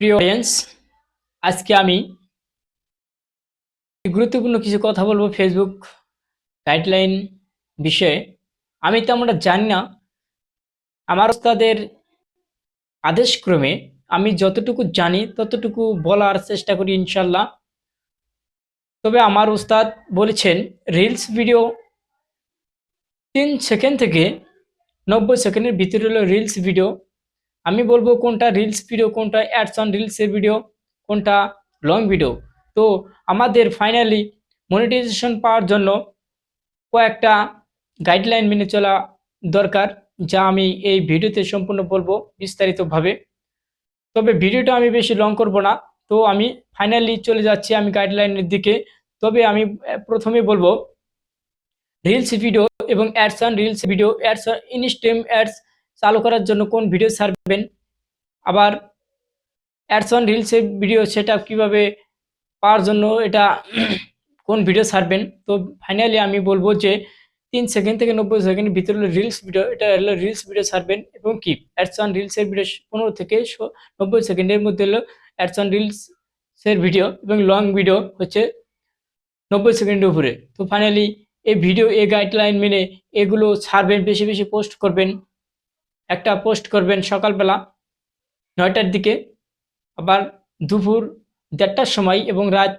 প্রিয় অডিয়েন্স, আজকে আমি গুরুত্বপূর্ণ কিছু কথা বলবো ফেসবুক গাইডলাইন বিষয়ে। আমি তেমনটা জানি না, আমার ওস্তাদের আদেশক্রমে আমি যতটুকু জানি ততটুকু বলার চেষ্টা করি ইনশাল্লাহ। তবে আমার ওস্তাদ বলেছেন রিলস ভিডিও 3 সেকেন্ড থেকে 90 সেকেন্ডের ভিতরে হলো রিলস ভিডিও। আমি বলবো কোনটা রিলস ভিডিও, কোনটা অ্যাডস অন রিলসের ভিডিও, কোনটা লং ভিডিও। তো আমাদের ফাইনালি মনিটাইজেশন পাওয়ার জন্য কয়েকটা গাইডলাইন মেনে চলা দরকার, যা আমি এই ভিডিওতে সম্পূর্ণ বলবো বিস্তারিতভাবে। তবে ভিডিওটা আমি বেশি লং করব না, তো আমি ফাইনালি চলে যাচ্ছি আমি গাইডলাইনের দিকে। তবে আমি প্রথমে বলবো রিলস ভিডিও এবং ads on reels video, ads instream ads চালু করার জন্য কোন ভিডিও ছাড়বেন, আবার অ্যাডস অন রিলসের ভিডিও সেট আপ কীভাবে পাওয়ার জন্য এটা কোন ভিডিও ছাড়বেন। তো ফাইনালি আমি বলবো যে 3 সেকেন্ড থেকে 90 সেকেন্ডের ভিতরে হলো রিলস ভিডিও, এটা হলো রিলস ভিডিও ছাড়বেন। এবং কি অ্যাডস অন রিলসের ভিডিও 15 থেকে 90 সেকেন্ডের মধ্যে হলো অ্যাডস অন রিলসের ভিডিও, এবং লং ভিডিও হচ্ছে 90 সেকেন্ডের উপরে। তো ফাইনালি এই ভিডিও এই গাইডলাইন মেনে এগুলো ছাড়বেন, বেশি বেশি পোস্ট করবেন। একটা পোস্ট করবেন সকালবেলা 9টার দিকে, আবার দুপুর 1:30টার সময়, এবং রাত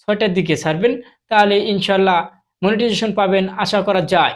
6টার দিকে ছাড়বেন। তাহলে ইনশাল্লাহ মনিটাইজেশন পাবেন আশা করা যায়।